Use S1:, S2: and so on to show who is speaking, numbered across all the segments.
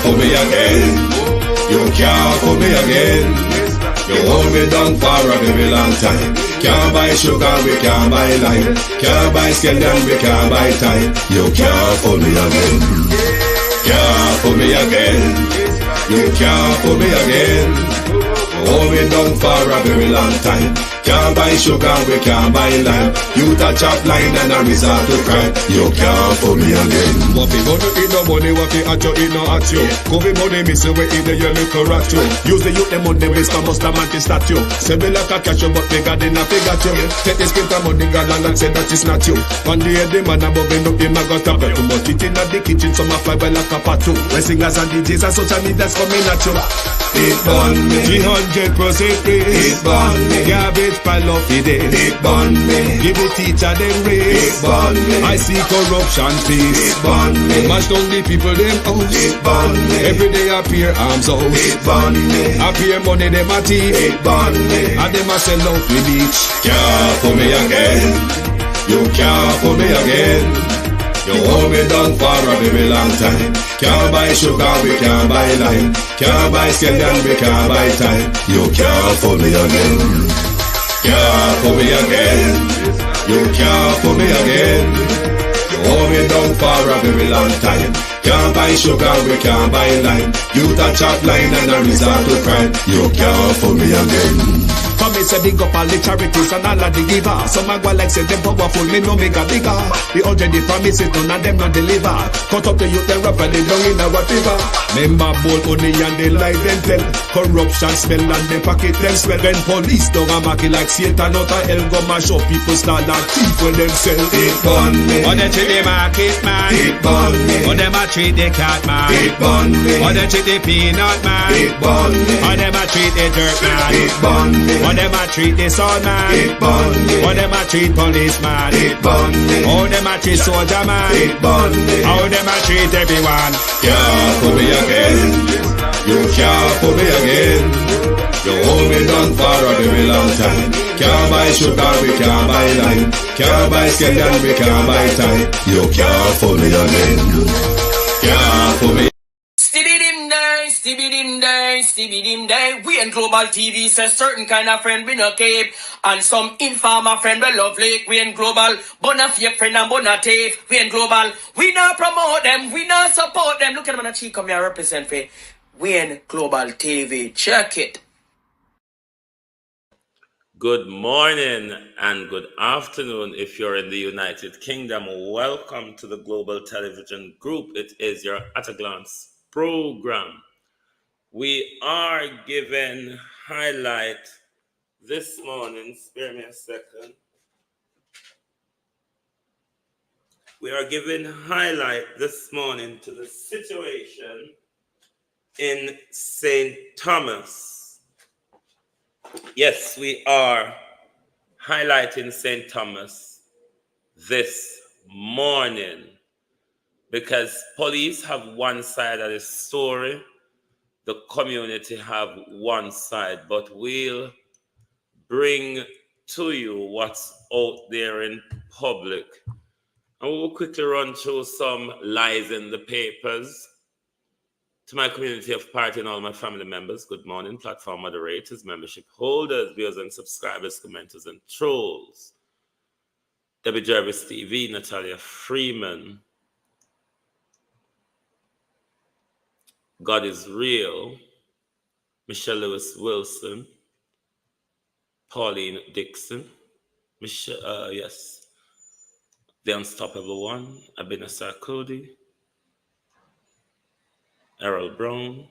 S1: fool me again. You can't fool me again. You hold me down for a very long time. Can't buy sugar, we can't buy lime. Can't buy scallion, we can't buy time. You can't fool me again. Can't fool me again. You can't fool me again. Hold me down for a very long time. Can't buy sugar, we can't buy lime. You touch up line and I resort to crime. You can't fool me again.
S2: What people do eat no money, what people at you, eat no at you. Covid money, miss away in the your little rat you. Use the youth, the money, waste a must a man to statue. Say me like a cashew, but bigger than a figure you. Take the skin of money, girl, and say that it's not you. One day the man above him, look him, I got a bet too much. It in the kitchen, some a fly by like a patu. When singers and DJs and social media's coming at you.
S1: It burn me.
S2: 300% raise.
S1: It burn me.
S2: Garbage pile of the day.
S1: It burn me.
S2: Give the teacher them raise.
S1: It burn me.
S2: I see corruption peace.
S1: It burn me.
S2: Mash down the people them house.
S1: It burn me.
S2: Every day appear arms out.
S1: It burn me.
S2: Appear money them a thief.
S1: It burn me.
S2: And them a sell out the beach.
S1: Can't fool me again. You can't fool me again. You hold me down for a very long time. Can't buy sugar, we can't buy lime. Can't buy scallion, we can't buy time. You can't fool me again. Can't fool me again. You can't fool me again. You hold me down for a very long time. Can't buy sugar, we can't buy lime. You touch up line and I resort to crime. You can't fool me again.
S2: Come me say big up all the charities and all of the givers. Some a go like say them powerful, me no make a bigger. The 100 promises, none of them not deliver. Cut up the youth, them rap and they down in our fever. Member bold money and they lie them tell. Corruption smell and they pocket them swell. When police don't a market like Satan out of hell, go mash up people start like thief when them sell.
S1: It burn me.
S2: Or they treat the market man.
S1: It burn me.
S2: Or them a treat the cat man.
S1: It burn me.
S2: Or they treat the peanut man.
S1: It burn me.
S2: Or them a treat the dirt man.
S1: It burn me.
S2: Or them a treat the son man.
S1: It burn me.
S2: Or them a treat policeman.
S1: It burn me.
S2: How them a treat soldier man.
S1: It burn me.
S2: How them a treat everyone.
S1: Can't fool me again. You can't fool me again. You hold me down for a very long time. Can't buy sugar, we can't buy lime. Can't buy scallion, we can't buy time. You can't fool me again. Can't fool me.
S3: Stevie dim day. We in Global TV says certain kind of friend we no keep, and some informer friend we love like. We in Global, bona fake friend and bona tape. We in Global, we not promote them, we not support them. Look at them on the cheek, come here represent for. We in Global TV. Check it.
S4: Good morning and good afternoon if you're in the United Kingdom. Welcome to the Global Television Group. It is your At a Glance program. We are given highlight this morning. Spare me a second. We are giving highlight this morning to the situation in St. Thomas. Yes, we are highlighting St. Thomas this morning because police have one side of the story, the community have one side, but we'll bring to you what's out there in public. And we'll quickly run through some lies in the papers. To my community of party and all my family members, good morning, platform moderators, membership holders, viewers and subscribers, commenters and trolls. Debbie Jarvis TV, Natalia Freeman, God is Real, Michelle Lewis Wilson, Pauline Dixon, The Unstoppable One, Abina Sarkodie, Errol Brown,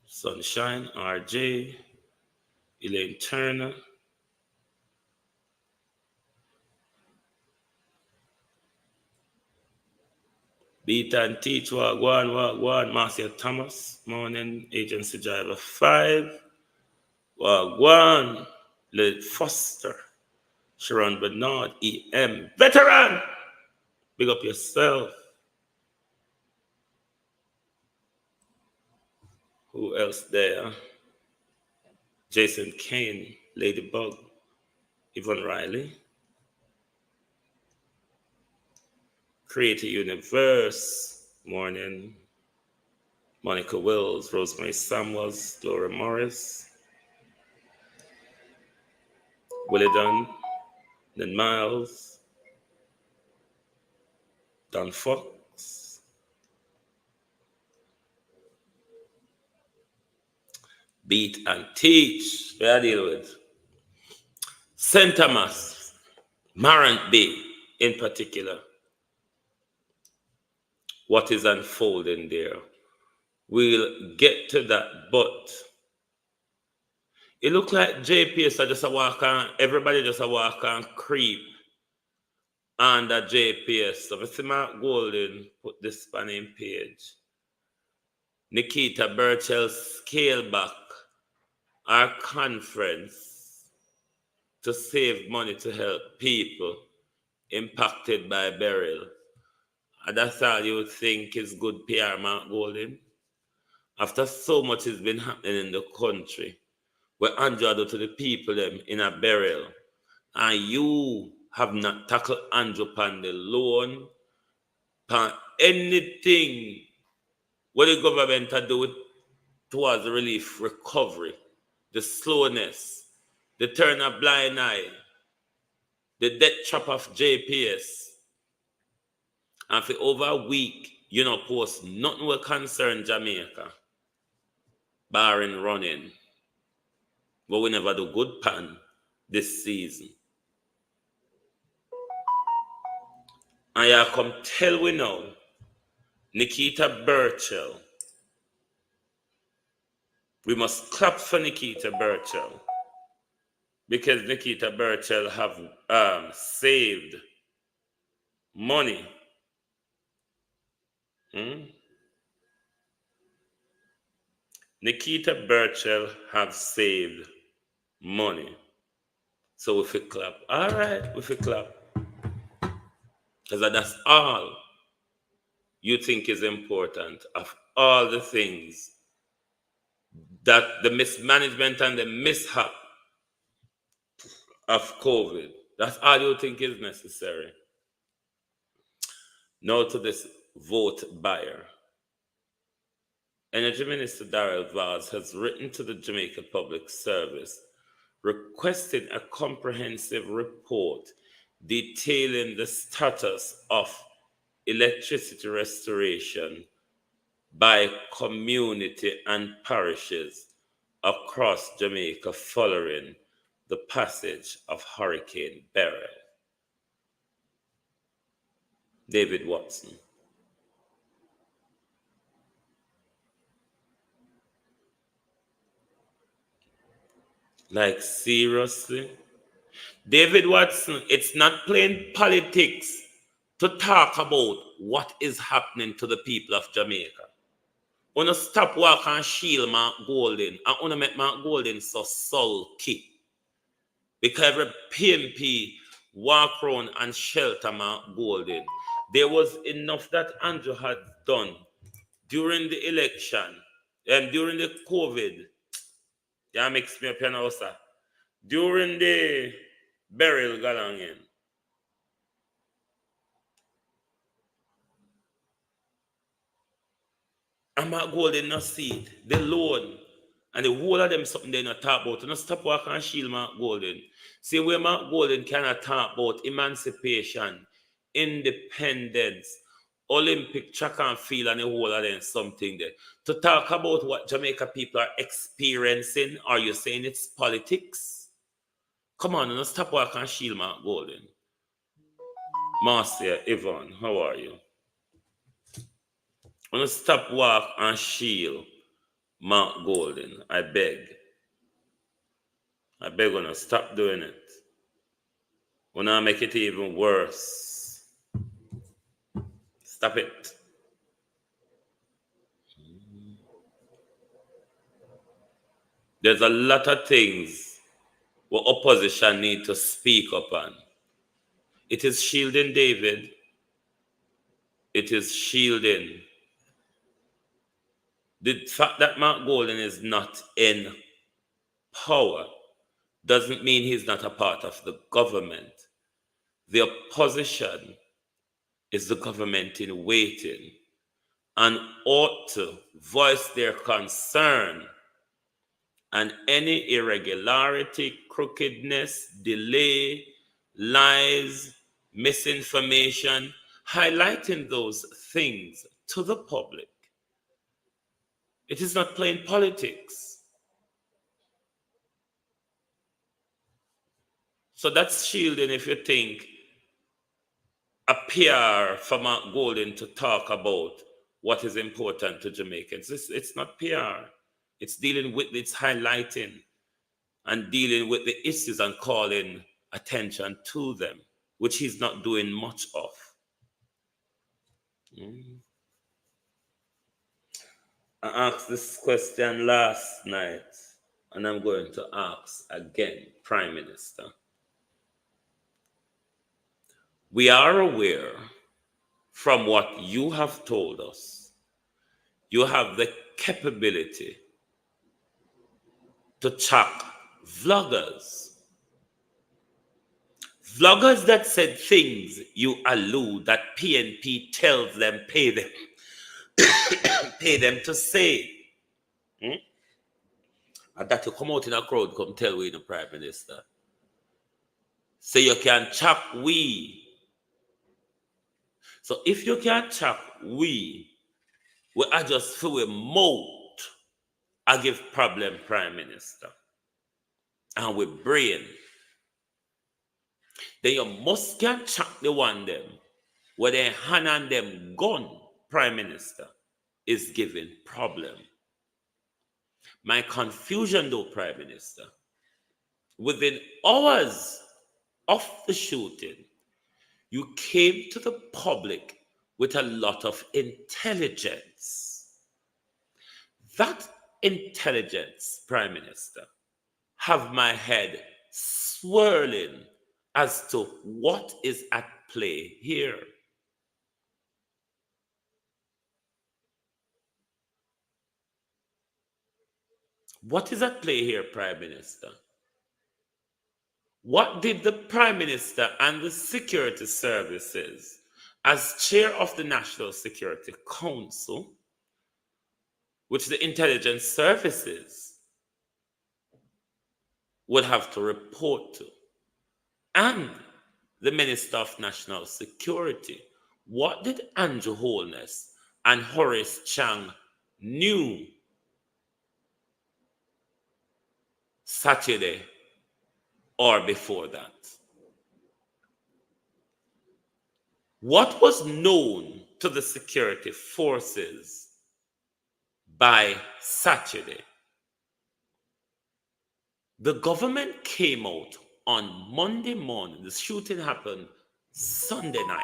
S4: Sunshine, RJ, Elaine Turner, Beat and Teach, Wagwan, Marcia Thomas, Morning, Agency Driver 5, Wagwan, Lil Foster, Sharon Bernard, EM, Veteran, big up yourself. Who else there? Jason Kane, Ladybug, Yvonne Riley, Create a Universe, morning. Monica Wills, Rosemary Samuels, Laura Morris, Willie Dunn, Lynn Miles, Don Fox, Beat and Teach, where I deal with St. Thomas, Marant Bay in particular. What is unfolding there? We'll get to that, but it look like JPS are just a walk on, everybody just a walk on creep under JPS. So if Mark Golden put this spanning page, Nikita Burchell scale back our conference to save money to help people impacted by burial. And that's all you would think is good PR, Mark Golden. After so much has been happening in the country, where Andrew do to the people them in a burial, and you have not tackled Andrew upon the loan, upon anything what the government had do with towards the relief recovery, the slowness, the turn a blind eye, the death trap of JPS. And for over a week, you know, post nothing will concern Jamaica, barring running. But we never do good pan this season. And you come tell we now, Nikita Burchell. We must clap for Nikita Burchell, because Nikita Burchell have saved money. Nikita Burchell have saved money. So if we clap, all right, if we clap, because that's all you think is important of all the things that the mismanagement and the mishap of COVID, that's all you think is necessary. Now to this vote buyer. Energy Minister Darrell Vaz has written to the Jamaica Public Service requesting a comprehensive report detailing the status of electricity restoration by community and parishes across Jamaica following the passage of Hurricane Beryl. David Watson. Like, seriously? David Watson, it's not plain politics to talk about what is happening to the people of Jamaica. Wanna stop walk and shield Mark Golden and wanna make Mark Golden so sulky. Because every PMP walk around and shelter Mark Golden. There was enough that Andrew had done during the election and during the COVID. Yeah, makes me up here now, sir. During the burial galangin. And Mark Golden not see it. The loan and the whole of them something they not talk about. You not stop walking and shield Mark Golden. See where Mark Golden cannot talk about emancipation, independence, Olympic track and field and the whole of them something there. To talk about what Jamaica people are experiencing, are you saying it's politics? Come on, don't stop walking and shield Mark Golden. Marcia, Yvonne, how are you? Don't stop walk and shield Mark Golden. I beg. I beg you, stop doing it. We're not make it even worse. Stop it. There's a lot of things what opposition need to speak upon. It is shielding David. It is shielding. The fact that Mark Golden is not in power doesn't mean he's not a part of the government. The opposition is the government in waiting and ought to voice their concern and any irregularity, crookedness, delay, lies, misinformation, highlighting those things to the public. It is not playing politics. So that's shielding if you think a PR for Mark Golden to talk about what is important to Jamaicans. It's not PR. It's dealing with, it's highlighting and dealing with the issues and calling attention to them, which he's not doing much of. I asked this question last night, and I'm going to ask again, Prime Minister. We are aware from what you have told us, you have the capability to track vloggers. Vloggers that said things you allude that PNP tells them, pay them, pay them to say. And that you come out in a crowd, come tell we the Prime Minister. So you can track we. So if you can track we are just for a mouth, I give problem Prime Minister. And with brain. Then you must can track the one them where they hand on them gun, Prime Minister, is giving problem. My confusion though, Prime Minister, within hours of the shooting, you came to the public with a lot of intelligence. That intelligence, Prime Minister, have my head swirling as to what is at play here. What is at play here, Prime Minister? What did the Prime Minister and the security services, as chair of the National Security Council, which the intelligence services would have to report to, and the Minister of National Security, what did Andrew Holness and Horace Chang knew Saturday or before that? What was known to the security forces by Saturday? The government came out on Monday morning. The shooting happened Sunday night.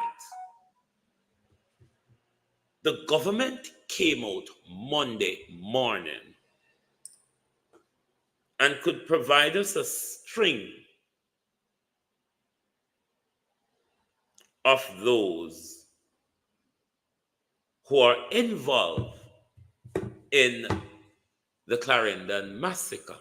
S4: The government came out Monday morning and could provide us a string of those who are involved in the Clarendon massacre.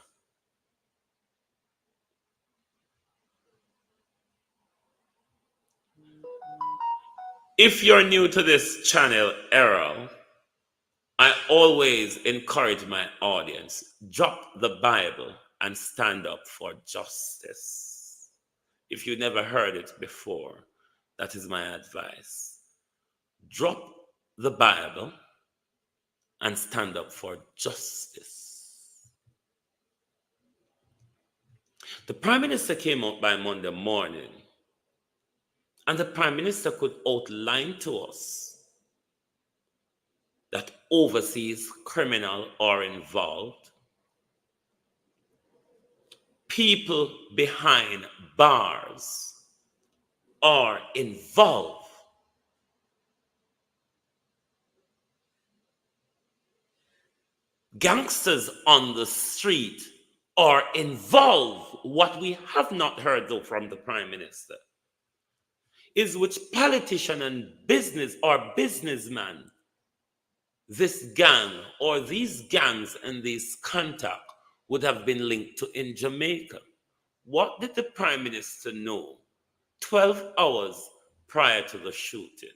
S4: If you're new to this channel, Errol, I always encourage my audience, drop the Bible and stand up for justice. If you never heard it before, that is my advice. Drop the Bible and stand up for justice. The Prime Minister came out by Monday morning, and the Prime Minister could outline to us that overseas criminals are involved, people behind bars are involved. Gangsters on the street are involved. What we have not heard, though, from the Prime Minister is which politician and business or businessman this gang or these gangs and these contacts would have been linked to in Jamaica. What did the Prime Minister know 12 hours prior to the shooting?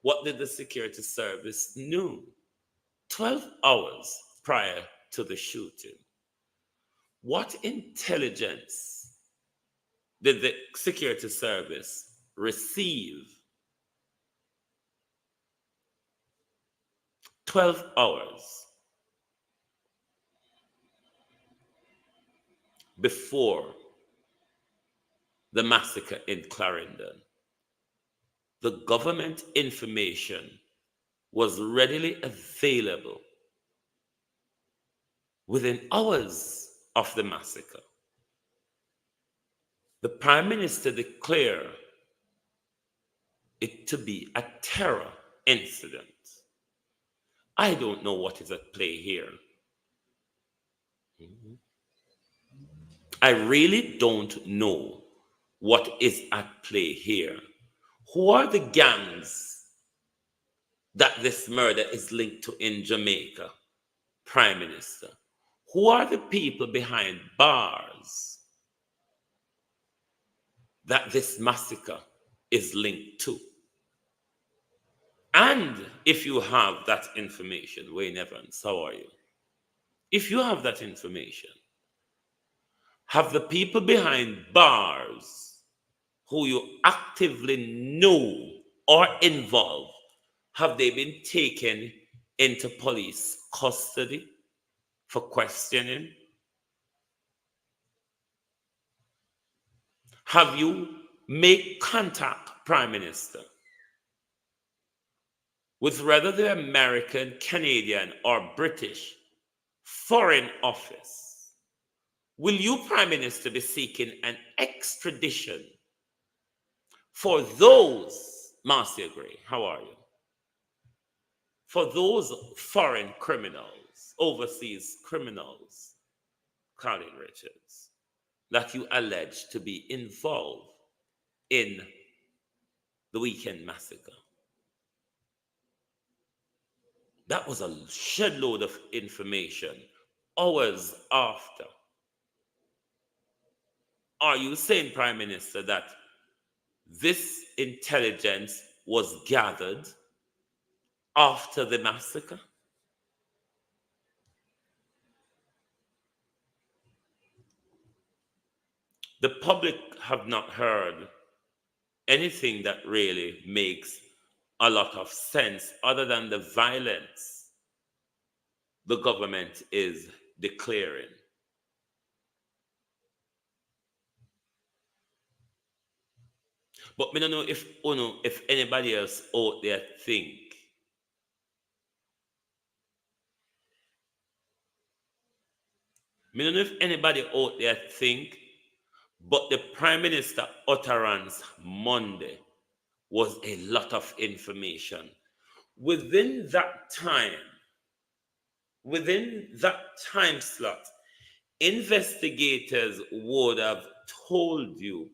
S4: What did the security service know 12 hours prior to the shooting? What intelligence did the security service receive 12 hours before the massacre in Clarendon? The government information was readily available within hours of the massacre. The Prime Minister declared it to be a terror incident. I don't know what is at play here. I really don't know what is at play here. Who are the gangs that this murder is linked to in Jamaica, Prime Minister? Who are the people behind bars that this massacre is linked to? And if you have that information, Wayne Evans, how are you? If you have that information, have the people behind bars who you actively know are involved, have they been taken into police custody for questioning? Have you made contact, Prime Minister, with whether the American, Canadian, or British Foreign Office? Will you, Prime Minister, be seeking an extradition for those, Marcia Gray, how are you? For those foreign criminals, overseas criminals, Colin Richards, that you allege to be involved in the weekend massacre? That was a shed load of information hours after. Are you saying, Prime Minister, that this intelligence was gathered after the massacre? The public have not heard anything that really makes a lot of sense other than the violence the government is declaring. But I don't know if anybody else out there think I don't know if anybody out there think, but the Prime Minister utterance Monday was a lot of information. Within that time slot, investigators would have told you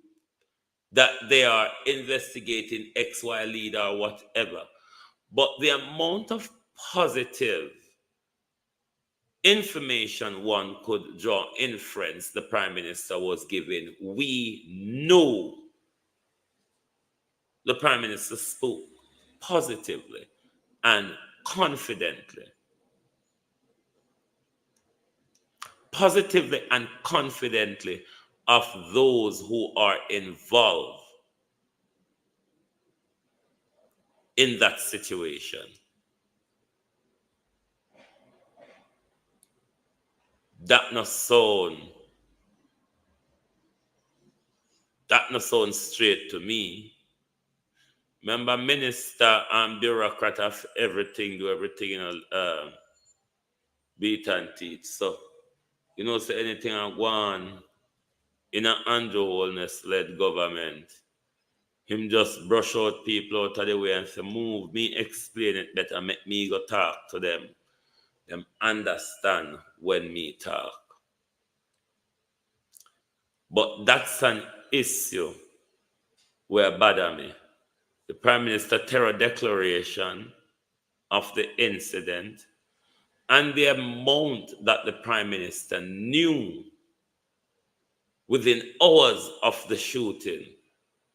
S4: that they are investigating XY leader or whatever. But the amount of positive information one could draw inference the Prime Minister was giving, we know the Prime Minister spoke positively and confidently. Positively and confidently of those who are involved in that situation. That no sound straight to me. Remember, minister and bureaucrat of everything, do everything in a beat and teach. So, say anything I want in an Andrew Holness-led government, him just brush out people out of the way and say, move, me explain it better, make me go talk to them. Them understand when me talk. But that's an issue where bother me. The Prime Minister terror declaration of the incident and the amount that the Prime Minister knew within hours of the shooting,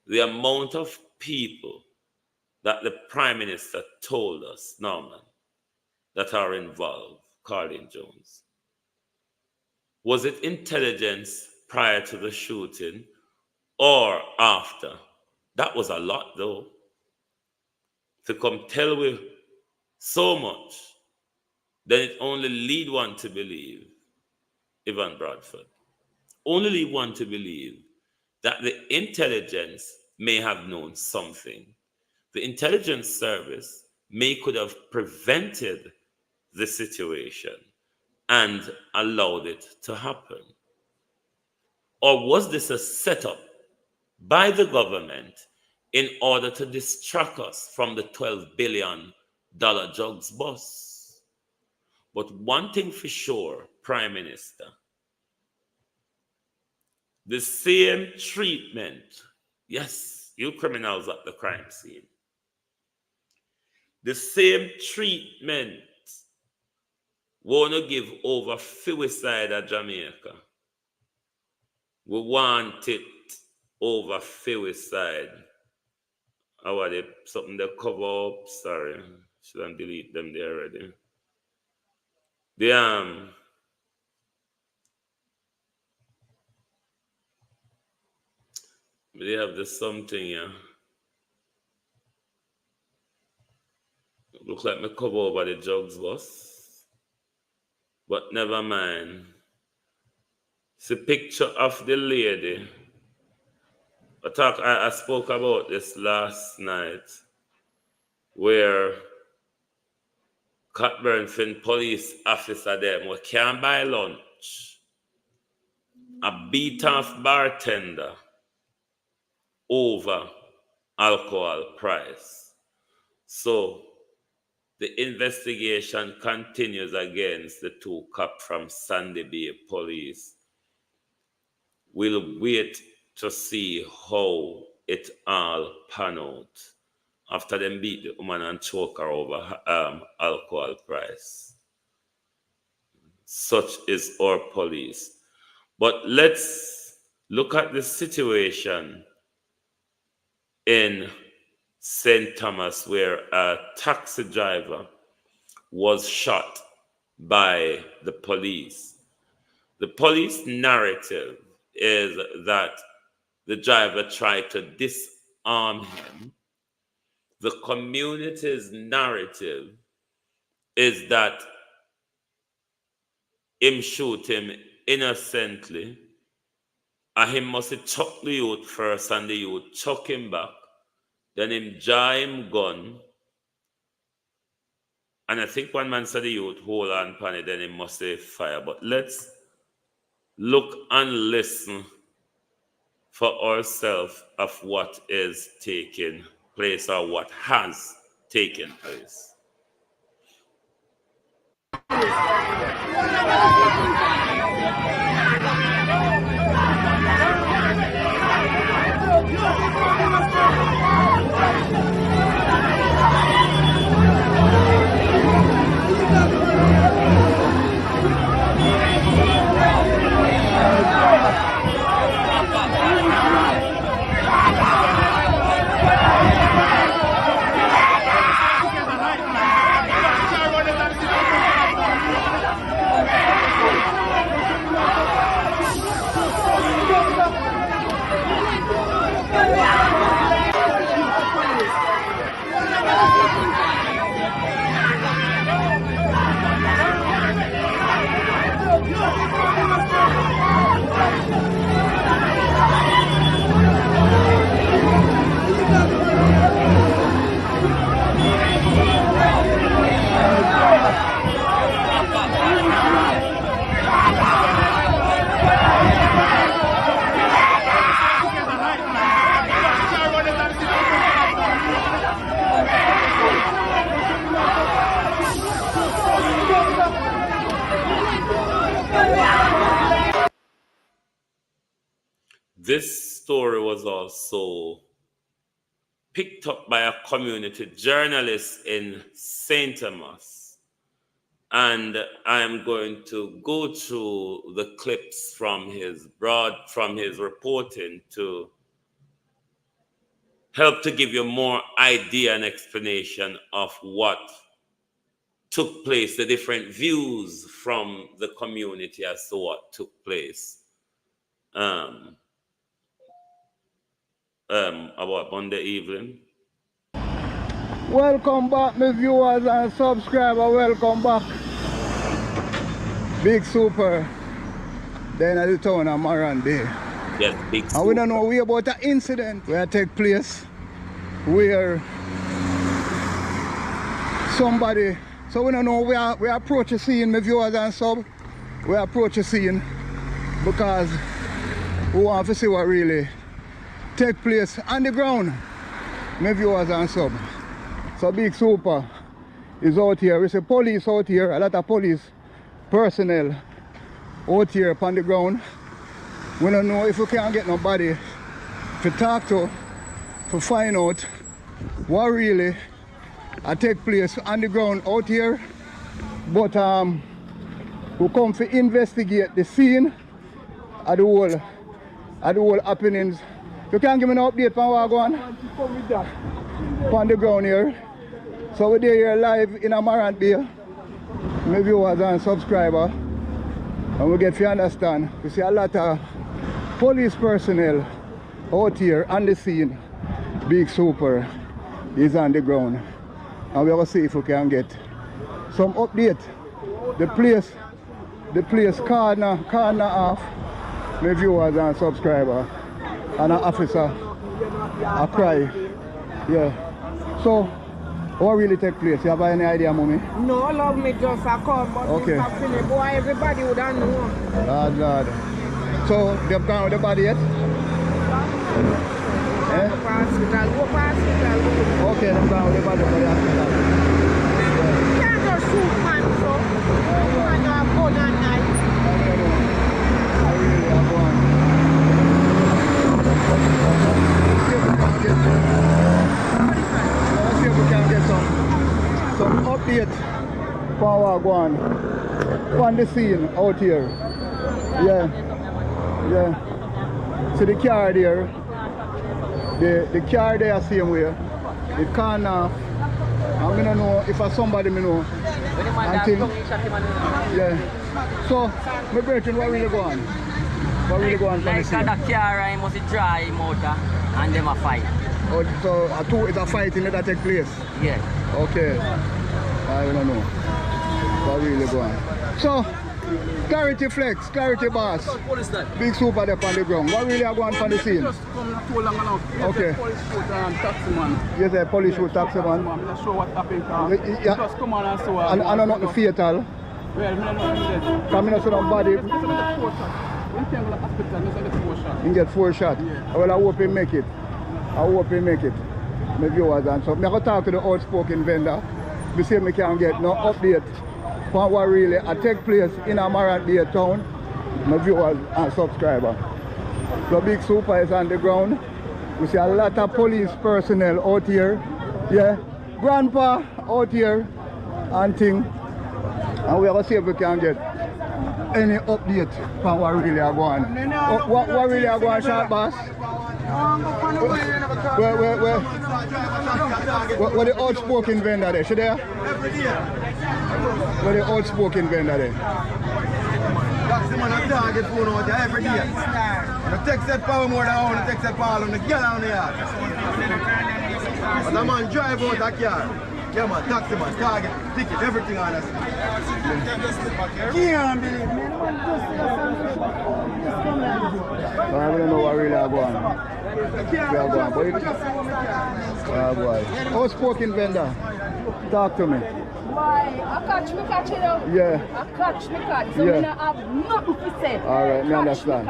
S4: the amount of people that the Prime Minister told us, Norman, that are involved, Carlin Jones? Was it intelligence prior to the shooting or after? That was a lot, though. To come tell we so much, then it only lead one to believe, Evan Bradford, only lead one to believe that the intelligence may have known something. The intelligence service could have prevented the situation and allowed it to happen. Or was this a setup by the government in order to distract us from the $12 billion drugs bust? But one thing for sure, Prime Minister, the same treatment, yes, you criminals at the crime scene, the same treatment wanna give over suicide at Jamaica. We want it over suicide. How are they? Something they cover up. Sorry, shouldn't delete them there already. They have this something, yeah. Look like me cover over the drugs bus. But never mind. It's a picture of the lady. I spoke about this last night, where Cockburnfin police officer them we can't buy lunch. A beat off bartender over alcohol price. So the investigation continues against the two cops from Sandy Bay Police. We'll wait to see how it all pan out after them beat the woman and choke her over alcohol price. Such is our police. But let's look at the situation in St. Thomas, where a taxi driver was shot by the police. The police narrative is that the driver tried to disarm him. The community's narrative is that him shoot him innocently, and him must chuck the youth first, and the youth chuck him back. Then him draw him gun. And I think one man said the youth hold on pan it, then he must say fire. But let's look and listen for ourselves of what is taking place or what has taken place. This story was also picked up by a community journalist in St. Thomas. And I'm going to go through the clips from his reporting to help to give you more idea and explanation of what took place, the different views from the community as to what took place about Monday evening.
S5: Welcome back, my viewers and subscribers. Welcome back. Big Super. Then at the town of Marande.
S4: Yes, Big Super.
S5: And we don't know about an incident where take place where somebody, so we don't know, we approach a scene, my viewers and sub. We approach a scene because we want to see what really take place on the ground, my viewers and sub. So Big Super is out here. We see police out here, a lot of police personnel out here upon the ground. We don't know if we can get nobody to talk to find out what really take place on the ground out here. But we come to investigate the scene of the whole happenings. You can give me an update on what going on the ground here. So we're here live in Marant Bay, my viewers and subscribers, and we get to understand. We see a lot of police personnel out here on the scene. Big Super is on the ground, and we're going to see if we can get some update. The place corner off, my viewers and subscribers, and an officer a cry. Yeah. So what really take place? You have any idea, mommy?
S6: No, love me just a come, but
S5: okay.
S6: Boy, everybody would have known.
S5: Lord. So they've gone with the body yet?
S6: Hospital, go hospital.
S5: Okay, they've gone with the body for the hospital.
S6: You can't just shoot man, so. You want to have gun and knife.
S5: I really have one. Let's see if we can get some update for what going on the scene out here. Yeah. So the car there, the car there same way. The corner, I'm gonna know if somebody me know. Yeah. So my brethren, what really go on? What really go on from the scene?
S7: Like the car I must dry motor and them a fight.
S5: Oh, so it's a fighting that take place?
S7: Yeah.
S5: Okay. I don't know. What really go on? So, Clarity Flex, Clarity Boss, Big Super there on the ground. What really are going on the scene?
S8: Just come too long enough.
S5: Okay.
S8: Police shoot and taxi man.
S5: Yes, a police shoot taxi man.
S8: I'm not sure what happened.
S5: Yeah.
S8: Just come on and so
S5: And I know nothing fatal.
S8: Well, I don't know.
S5: Coming out of body. You get 4 shots.
S8: Yeah.
S5: Well, I hope he make it. My viewers and so I'm going to talk to the outspoken vendor. We see me can get no update for what really take place in Marant Bay town. My viewers and subscribers. So Big Super is on the ground. We see a lot of police personnel out here. Yeah. Grandpa out here and thing. And we're going to see if we can get any update from what really are going on. What really are going on, Short Boss? Where the outspoken vendor there? Should there? Where the outspoken vendor there?
S9: That's the man a target phone out there every day. The text that power more than one, the text that power on the girl on the yard. But the man drive out that car. Yeah man, taxi man, target, ticket, everything on us. Can't believe me.
S5: I don't know what really are going on. Outspoken vendor, talk to me.
S10: Why? I catch it up.
S5: Yeah.
S10: I catch. So
S5: yeah.
S10: me not have nothing to say.
S5: Alright, me understand.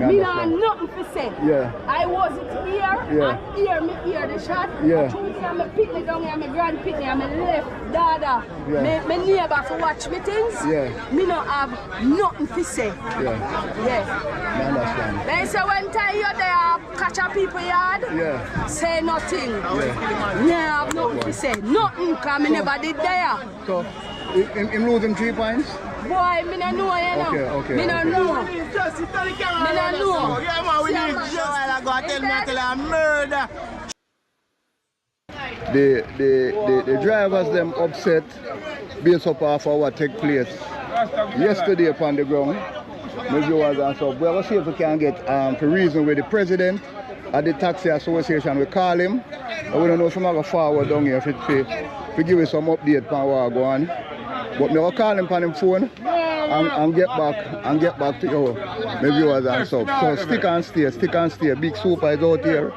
S10: Me not have nothing to say.
S5: Yeah.
S10: I wasn't here.
S5: Yeah.
S10: And me hear the shot.
S5: Yeah.
S10: I choose me pick down here, my grand pick me, my left dada.
S5: Yeah.
S10: My neighbor to watch me things.
S5: Yeah.
S10: Me not have nothing to say.
S5: Yeah.
S10: Yes.
S5: Me understand.
S10: They say when you there catch a people yard.
S5: Yeah.
S10: Say nothing.
S5: Yeah.
S10: Yeah, I have nothing to say. Nothing, because me never did there.
S5: So, him losing 3 points?
S10: Boy, me don't know, you know.
S5: Okay.
S10: Me don't know. Me don't know.
S9: Yeah man, we need jail. I got to tell me until I murder.
S5: the drivers them upset based upon what take place yesterday upon the ground. My viewers and so we will see if we can get for reason with the president at the taxi association. We call him. I don't know if I'm going to forward down here to give us some update on what go on. But I will call him on the phone and get back to you, my viewers and so. So stick and stay. Big Super is out here.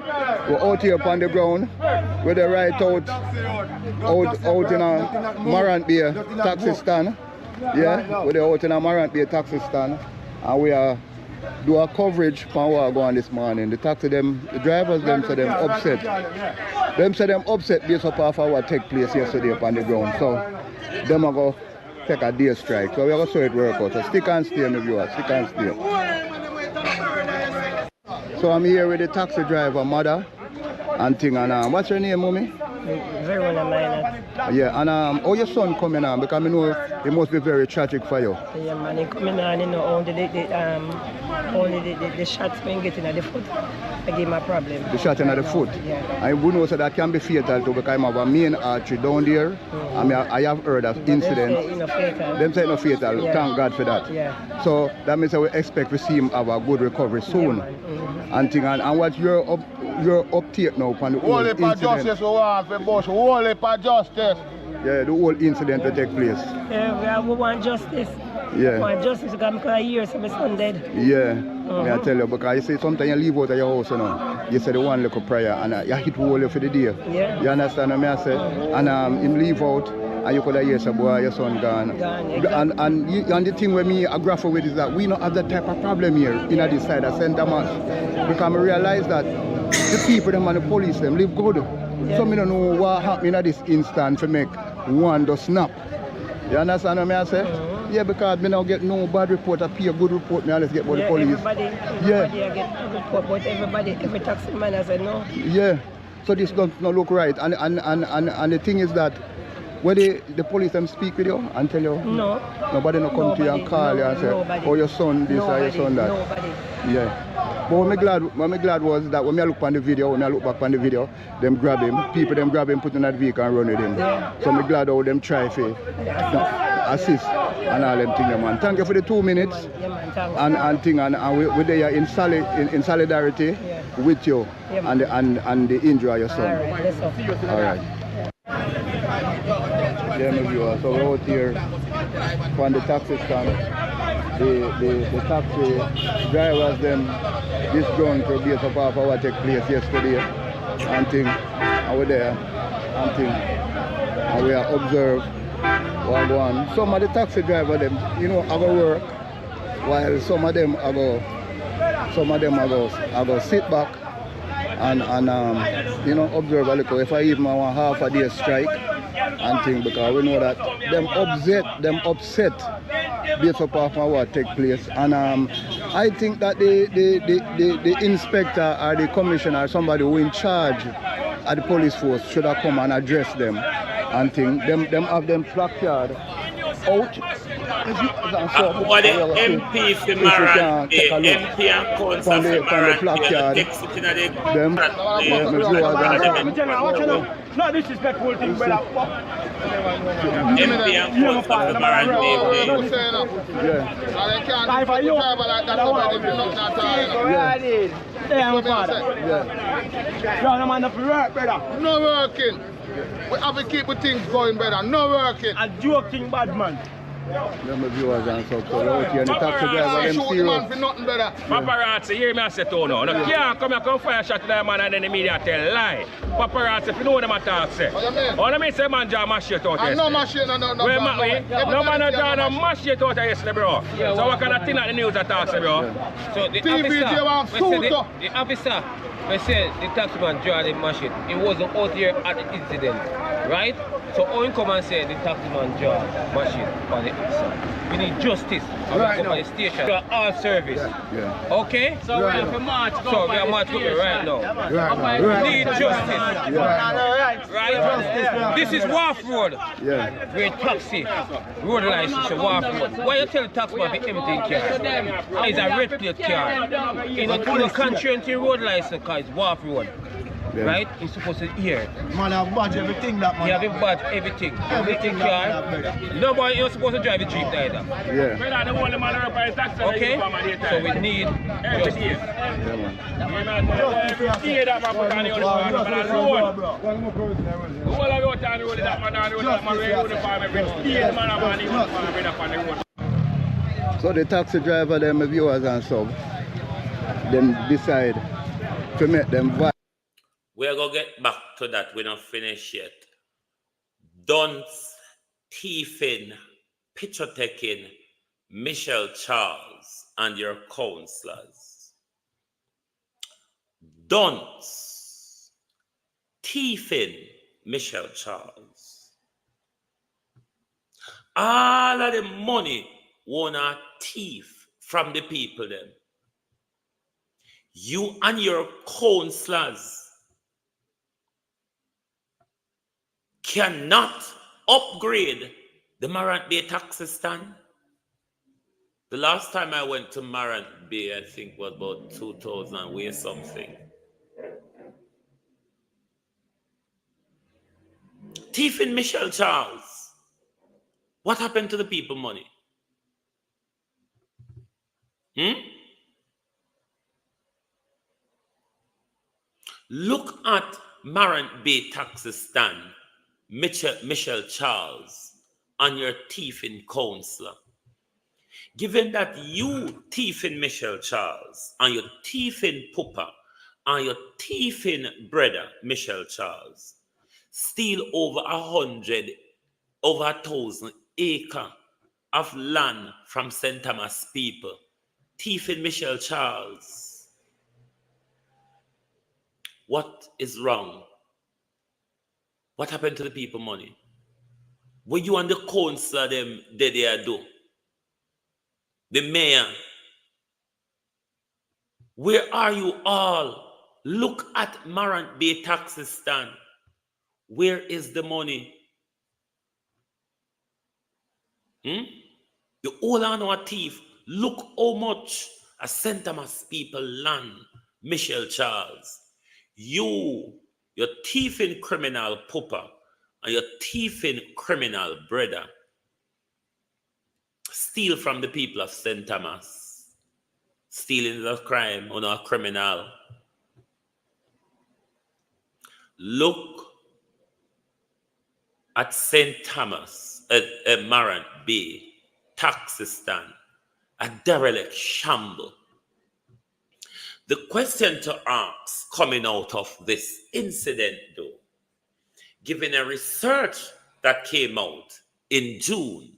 S5: We're out here upon the ground. We're the right out in a Marant Bay taxi stand. Yeah, we're out in a Marant Bay taxi stand. And we are do a coverage on what go on this morning. The drivers them say them upset. Them say them upset based upon what take place yesterday upon the ground. So them are going to take a day strike. So we're going to see it work out. So stick and stay, my viewers. Stick and stay. So I'm here with the taxi driver, mother, and thing. And what's your name, mommy?
S11: Very minor.
S5: Yeah, and how your son coming on? Because I know it must be very tragic for you.
S11: Yeah, man, he coming on, you know, only the shots been getting at the foot. I give him a problem.
S5: The shot in the foot?
S11: Yeah.
S5: And we know so that can be fatal too because I have a main artery down there. I mean, I have heard of incident. Them say no fatal.
S11: Yeah.
S5: Thank God for that.
S11: Yeah.
S5: So that means we expect to see him have a good recovery soon.
S11: Yeah,
S5: and thing, and what your uptake now upon the whole incident?
S9: Justice we want for Bush. Only for justice.
S5: Yeah, the whole incident will take place.
S11: Yeah, we want justice.
S5: Yeah.
S11: We want justice because I hear my son dead.
S5: Yeah. May I tell you, because you see sometimes you leave out of your house, you know, you say the one little prayer and you hit whole for the day.
S11: Yeah.
S5: You understand what I say? And him leave out and you could hear some boy, your son gone.
S11: Exactly.
S5: And the thing with me I grapple with is that we don't have that type of problem here in this side of St. Thomas. Because I realize that the people them and the police them live good. Yeah. So I don't know what happened in this instant to make one to snap. You understand what I say? Yeah, because I don't get no bad report, I pay a good report, I let's get by the police.
S11: Everybody I get a report, but every taxi man has said no.
S5: Yeah, so this does not look right. And the thing is that when the police them speak with you and tell you,
S11: no,
S5: nobody no come to you and call you and say, oh, your son this or your son that.
S11: Nobody.
S5: Yeah. But what I'm glad was that when I look on the video, when I look back on the video, them grab him, people them grab him, put in that vehicle and run with him. Yeah. So I'm glad how them try to assist and all them things, man. Thank you for the 2 minutes.
S11: Yeah, man,
S5: and we're there in solidarity with you and the injury of your son.
S11: All right, let's go.
S5: All right. Yeah, my viewers, so we're out here from the taxi stand. The taxi drivers them this ground to base up of what took place yesterday and thing. And we're there and thing. And we are observe what go on. Some of the taxi drivers them, you know, are going work while some of them are go sit back and you know, observe a little. If I even want half a day strike and thing, because we know that them upset based upon what take place. And I think that the inspector or the commissioner or somebody who in charge of the police force should have come and address them and thing. Them have them placard out.
S4: What the MP for Marant, the MP and council for Marant,
S5: them,
S9: no disrespectful thing, brother.
S4: MP and council for Marant,
S9: No working. We have to keep the things going, brother. No working.
S8: A joking bad man.
S5: Remember viewers and so out here and the taxi driver them serious.
S12: Paparazzi, hear me I say to no. No can't come here come fire shot to that man and then the media tell lie. Paparazzi, if you know what them attack say. What I mean say man draw machete out here.
S9: No machete, no.
S12: No man draw no machete out here yesterday, bro. So what kind of thing that the news attack say, bro?
S13: So the officer, we say the taxman draw the machete. He wasn't out here at the incident, right? So Owen come and say the taxman draw machine for the officer. We need justice right now. The station. We are all service.
S5: Yeah.
S13: Okay?
S8: So we have to march.
S13: So we are marching right now. We need justice. Right? This is Wharf Road.
S5: Yeah.
S13: We're taxi. Road license to Wharf Road. Why you tell the taxman to empty car? It's a red plate car. In a constraint road license car, it's Wharf Road. right? He's supposed to hear.
S9: Man have badge everything that man.
S13: He have a badge, everything. Everything car. Nobody you're supposed to drive a Jeep either.
S5: Yeah.
S13: Okay? So we need justice.
S5: So the taxi driver, them viewers and sub, them decide to make them vibe.
S4: We're going to get back to that. We're not finished yet. Dunce, thieving, picture taking, Michelle Charles and your counselors. Dunce, thieving, Michelle Charles. All of the money wanna thief from the people them. You and your counselors cannot upgrade the Marant Bay taxi stand. The last time I went to Marant Bay, I think was about 2000 way something. Thieving Michelle Charles. What happened to the people money? Look at Marant Bay taxi stand, Michelle Charles, and your thieving counselor. Given that you thieving Michelle Charles, and your thieving Puppa, and your thieving brother, Michelle Charles, steal over 1,000 acres of land from St. Thomas people, thieving Michelle Charles. What is wrong? What happened to the people money? What you and the council them did they do? The mayor. Where are you all? Look at Marant Bay taxi stand. Where is the money? The old and our thief. Look how much a St. Thomas people land, Michelle Charles. You, your thieving criminal Puppa, and your thieving criminal brother, steal from the people of St. Thomas. Stealing is a crime or a criminal. Look at St. Thomas, at Marant Bay taxi stand, a derelict shamble. The question to ask coming out of this incident, though, given a research that came out in June,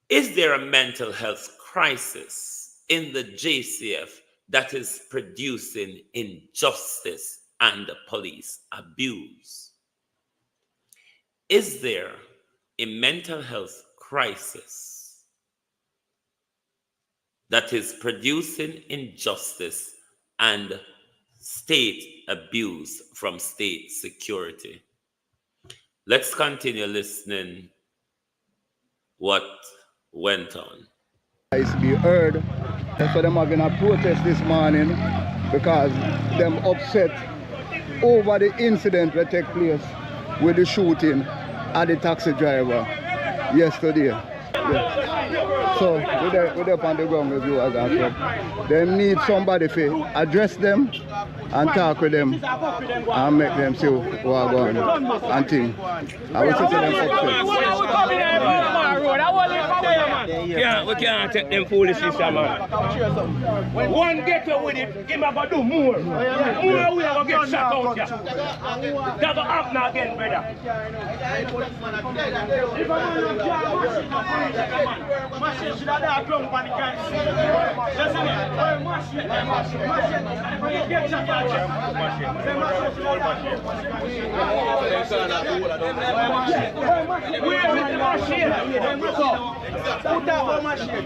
S4: is there a mental health crisis in the JCF that is producing injustice and police abuse? Is there a mental health crisis that is producing injustice and state abuse from state security? Let's continue listening what went on.
S5: It's be heard. So them having a protest this morning because them upset over the incident that took place with the shooting at the taxi driver yesterday. Yeah. So we're up on the ground with viewers and stuff. They need somebody to address them and talk with them and make them see what's going on and think. I will see them upset.
S8: We can't take them foolishness, man. One get with it, him have to do more. More we are going to get shot out here. That will happen again, brother. If a man don't machine should have that drum on the can. Listen, machine get shot out here. Where is the machine? Put that on machine.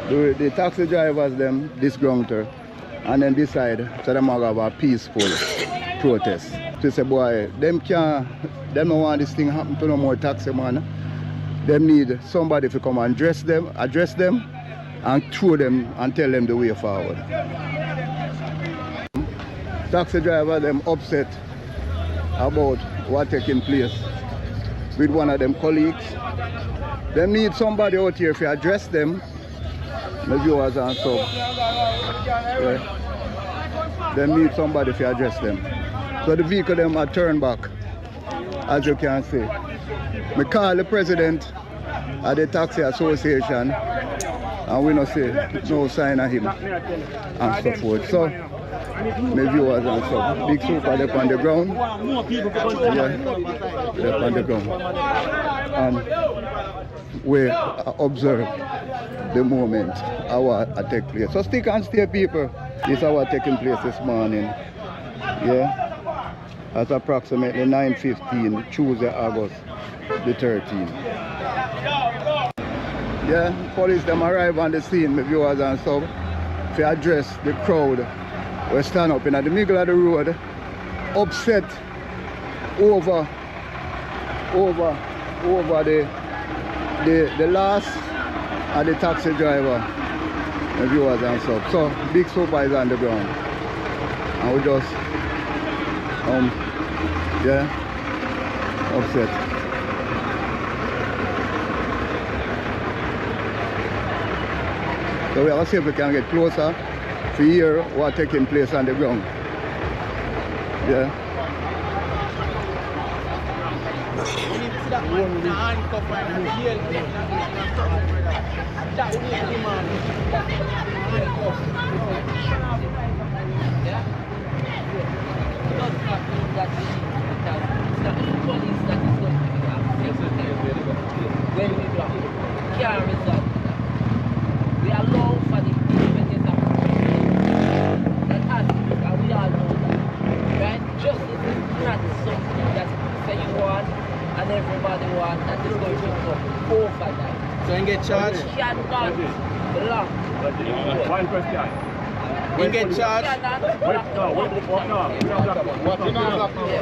S5: The taxi drivers them disgruntled and then decide to them have a peaceful protest. They say, boy, them don't want this thing happen to no more taxi man. Them need somebody to come and address them and throw them and tell them the way forward. Taxi driver them upset about what taking place with one of them colleagues. They need somebody out here to address them, the viewers and so. Yeah. They need somebody to address them. So the vehicle them are turned back, as you can see. I call the president of the taxi association and we don't see no sign of him and so forth. So my viewers and so, Big Super they're on the ground. Yeah, they're on the ground. And we observe the moment our take place. So stick and stay people. This hour taking place this morning. Yeah. At approximately 9:15, Tuesday, August the 13th. Yeah, police them arrive on the scene, my viewers and so, to address the crowd. We stand up in the middle of the road, upset over the loss of the taxi driver, my viewers and so. So Big Super is on the ground, and we just yeah, upset. So we have to see if we can get closer to hear what's taking place on the ground. Yeah.
S14: We allow for the independence of that has and we all know that. Right? Justice is not something that say you want and everybody wants and it's going to go over that.
S9: So you get charged?
S14: You cannot belong.
S8: One question.
S9: You get charged?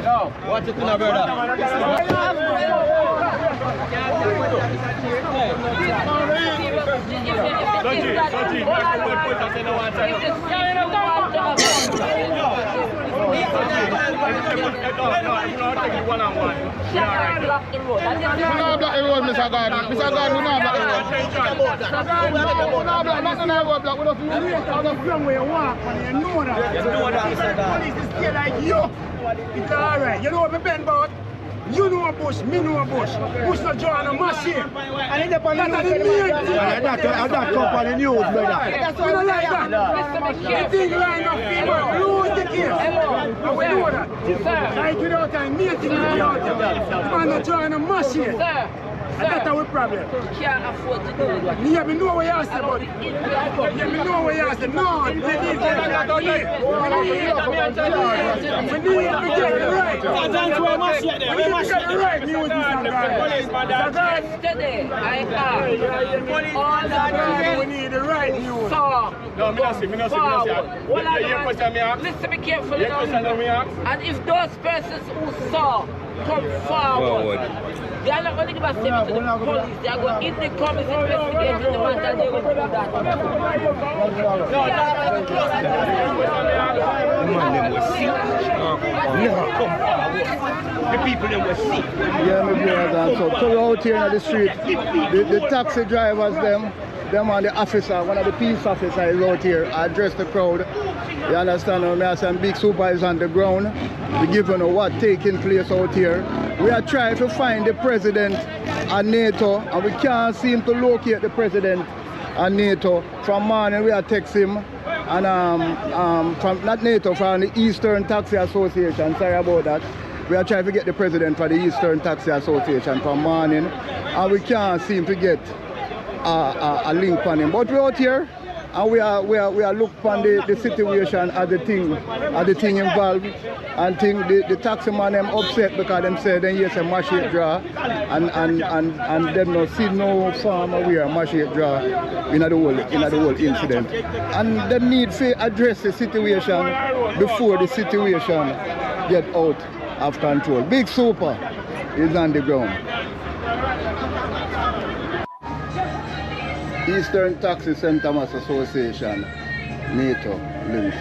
S8: No.
S9: What's it in a brother?
S15: It's alright. You know what I'm about? You know a bush, me know a bush. Bush not drawing a machine. And in the police, that's the main
S9: Top on the news, brother.
S15: That's why I like that. The thing line up people, lose the case. And we know that. Like without time, main thing without time. Man not drawing a machine. And that's our problem.
S14: You can't afford to do it.
S15: Yeah, me know what you say, but yeah, me know what you say. No, we need to get it right. That's why we get the right news.
S14: Yesterday, I asked all the
S15: we need the right news.
S8: No, me not see.
S14: Listen, be careful. And if those persons who saw come forward, they are not going to give a statement to the police. They are going in the comments investigating the matter and they will do that.
S8: The people them were sick.
S5: Yeah, my brothers and so. So we're out here on the street. The taxi drivers, them and the officer, one of the peace officers is out here, address the crowd. You understand? We have some Big Super is on the ground. We give you know what taking place out here. We are trying to find the president and NATO, and we can't seem to locate the president and NATO. From morning we are texting him, and from not NATO, from the Eastern Taxi Association. Sorry about that. We are trying to get the president for the Eastern Taxi Association from morning, and we can't seem to get a link on him. But we're out here, and we are looking on the situation as the thing involved, and think the taxi man them upset because them say they hear some machine draw, and them no see no farmer where machine draw in the whole incident, and they need to address the situation before the situation get out have control. Big Super is on the ground. Eastern Taxi St. Thomas Association, NATO link.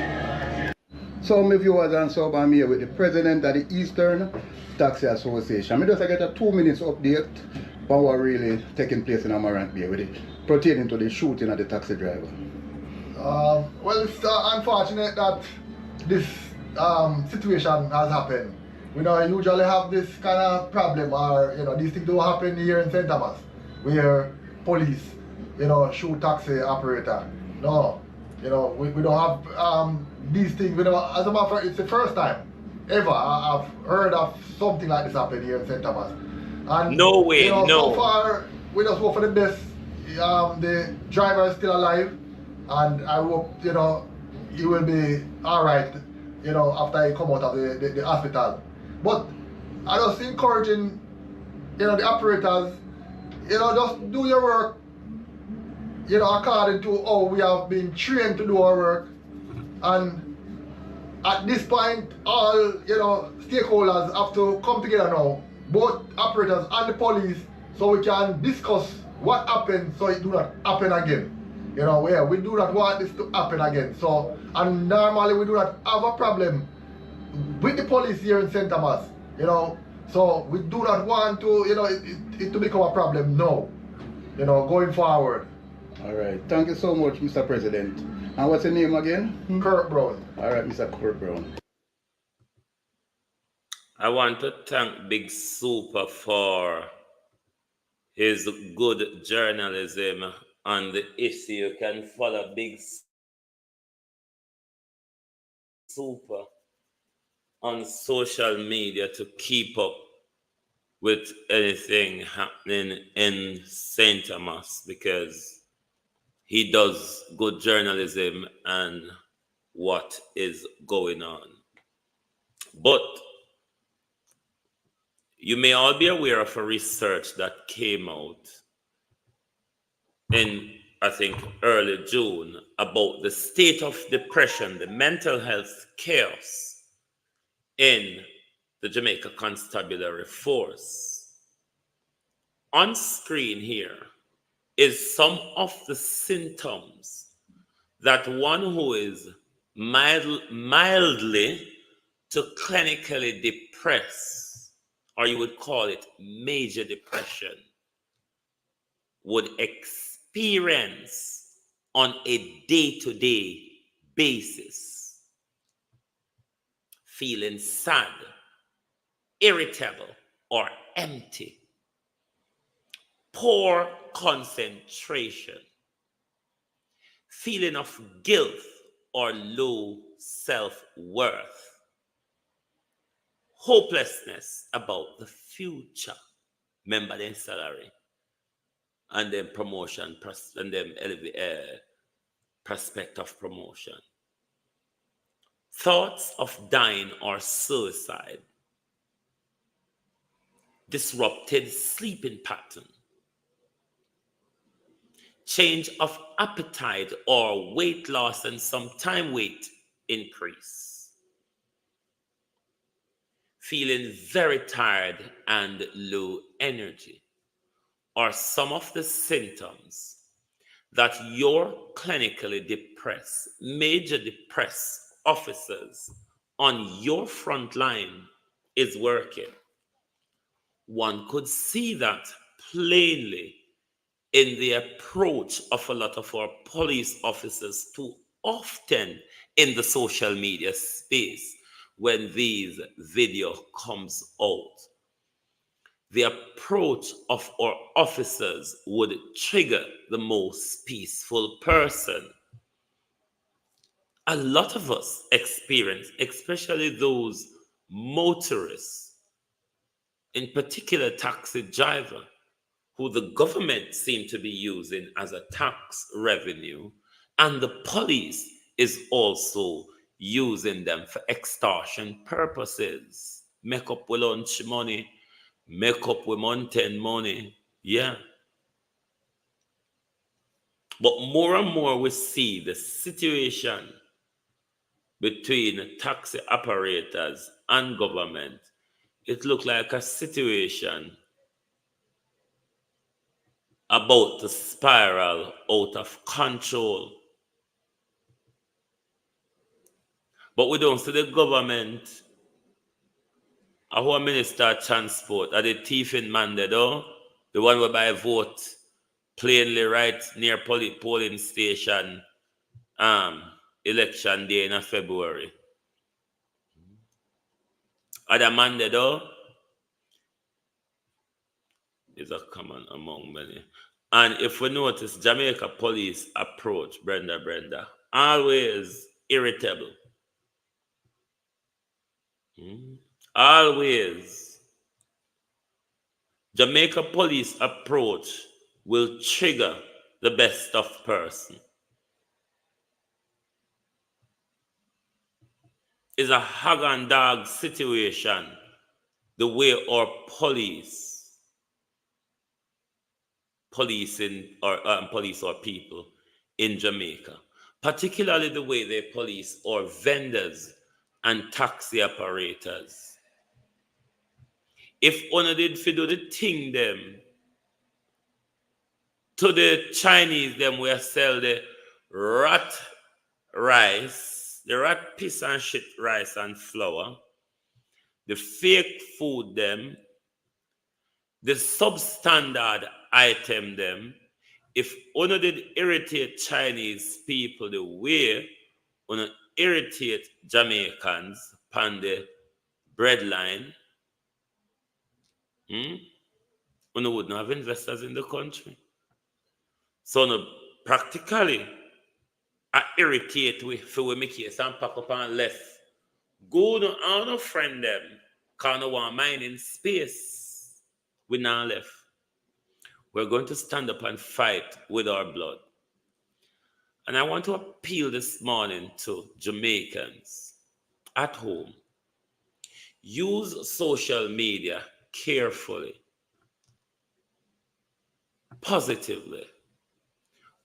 S5: So my viewers and sub, I'm here with the president of the Eastern Taxi Association. I just get a 2 minutes update on what really taking place in Amaranth Bay with it pertaining to the shooting of the taxi driver.
S16: Well, it's unfortunate that this situation has happened. We don't usually have this kind of problem, or these things don't happen here in St. Thomas, where police, shoot taxi operator. No, we don't have these things. As a matter of fact, it's the first time ever I've heard of something like this happen here in St. Thomas. And
S4: no way, no.
S16: So far, we just hope for the best. The driver is still alive, and I hope he will be all right. After he come out of the hospital. But I just encouraging the operators, just do your work, according to how we have been trained to do our work. And at this point, all stakeholders have to come together now, both operators and the police, so we can discuss what happened so it do not happen again. We do not want this to happen again. So, and normally we do not have a problem with the police here in St. Thomas, so we do not want to, it to become a problem now, going forward.
S5: All right. Thank you so much, Mr. President. And what's your name again?
S16: Kurt Brown.
S5: All right, Mr. Kurt Brown.
S4: I want to thank Big Super for his good journalism on the issue. You can follow Big Super on social media to keep up with anything happening in St. Thomas, because he does good journalism and what is going on. But you may all be aware of a research that came out in, I think, early June about the state of depression, the mental health chaos in the Jamaica Constabulary Force. On screen here is some of the symptoms that one who is mildly to clinically depressed, or you would call it major depression, would experience on a day-to-day basis. Feeling sad, irritable, or empty. Poor concentration. Feeling of guilt or low self-worth. Hopelessness about the future. Remember their salary and then promotion and then prospect of promotion. Thoughts of dying or suicide. Disrupted sleeping pattern. Change of appetite or weight loss and sometimes weight increase. Feeling very tired and low energy are some of the symptoms that your clinically depressed, major depressed officers on your front line is working. One could see that plainly in the approach of a lot of our police officers too often in the social media space when these video comes out. The approach of our officers would trigger the most peaceful person. A lot of us experience, especially those motorists, in particular taxi driver, who the government seem to be using as a tax revenue, and the police is also using them for extortion purposes. Make up with lunch money, make up with mountain money, yeah. But more and more we see the situation between taxi operators and government it looked like a situation about to spiral out of control. But we don't see the government, our Minister of Transport, are the thief in man there, though? The one whereby vote plainly right near polling station election day in February. Other man there, though, is a common among many. And if we notice, Jamaica police approach, Brenda, always irritable. Always. Jamaica police approach will trigger the best of person. It's a hog and dog situation, the way our police or people in Jamaica, particularly the way they police our vendors and taxi operators. If one did do the thing them to the Chinese, them will sell the rat rice, the rat piss and shit rice and flour, the fake food them, the substandard item them. If one did irritate Chinese people the way one irritate Jamaicans upon the breadline, one wouldn't have investors in the country. So no, practically, I irritate we make case and pack up and left. Go no all no friend them, cause no one mining space. We now left. We're going to stand up and fight with our blood. And I want to appeal this morning to Jamaicans at home. Use social media carefully, positively.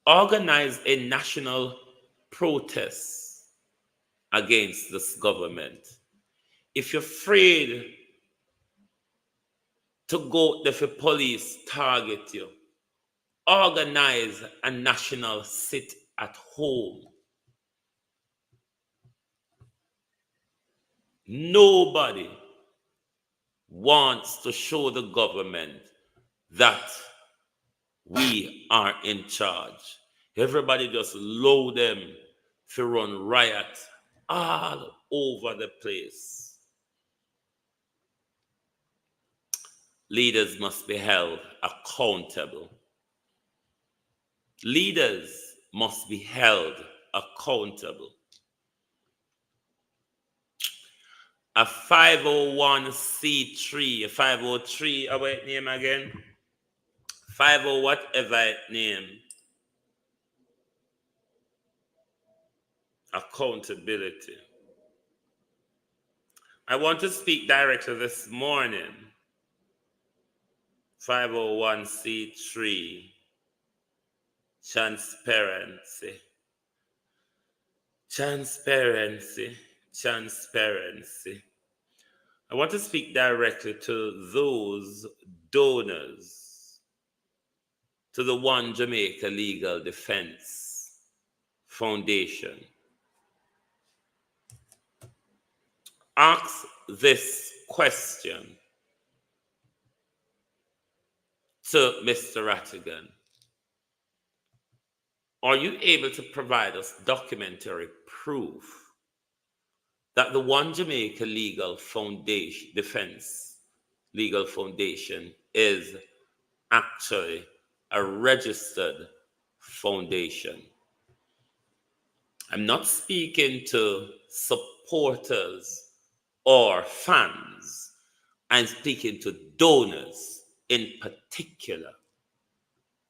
S4: Organize a national protest against this government. If you're afraid to go there for police target you, organize a national sit at home. Nobody wants to show the government that we are in charge. Everybody just load them to run riot all over the place. Leaders must be held accountable. Leaders must be held accountable. A 501c3, a 503, what name again? 50 whatever name. Accountability. I want to speak directly this morning. 501c3. Transparency. I want to speak directly to those donors to the One Jamaica Legal Defense Foundation. Ask this question to Mr. Rattigan. Are you able to provide us documentary proof that the One Jamaica Legal Foundation, Defense Legal Foundation, is actually a registered foundation? I'm not speaking to supporters or fans. I'm speaking to donors in particular.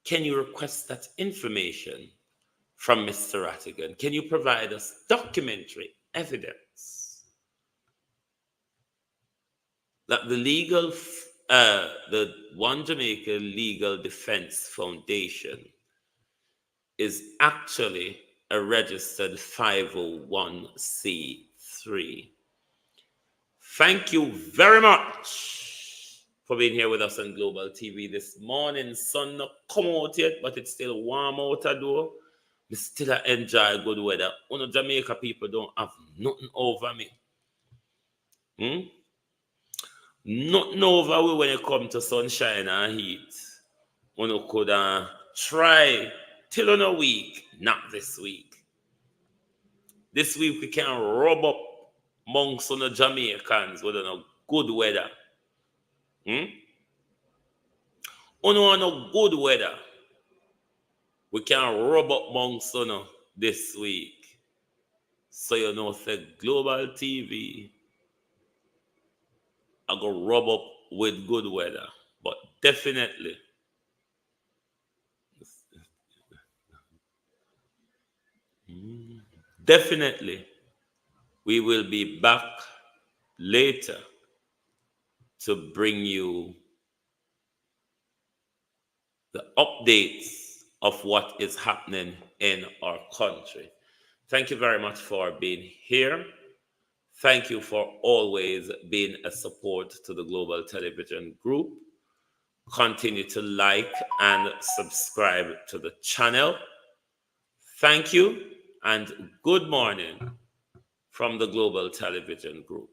S4: Can you request that information from Mr. Rattigan? Can you provide us documentary evidence that the One Jamaica Legal Defense Foundation is actually a registered 501c3? Thank you very much for being here with us on Global TV this morning. Sun not come out yet, but it's still warm out the door. We still enjoy good weather. Jamaica people don't have nothing over me. Nothing over we when it comes to sunshine and heat. You could try till on a week, not this week. This week we can rub up amongst the Jamaicans with a good weather. On a good weather, we can rub up amongst this week. So you know, say Global TV, I go rub up with good weather. But definitely, we will be back later to bring you the updates of what is happening in our country. Thank you very much for being here. Thank you for always being a support to the Global Television Group. Continue to like and subscribe to the channel. Thank you and good morning from the Global Television Group.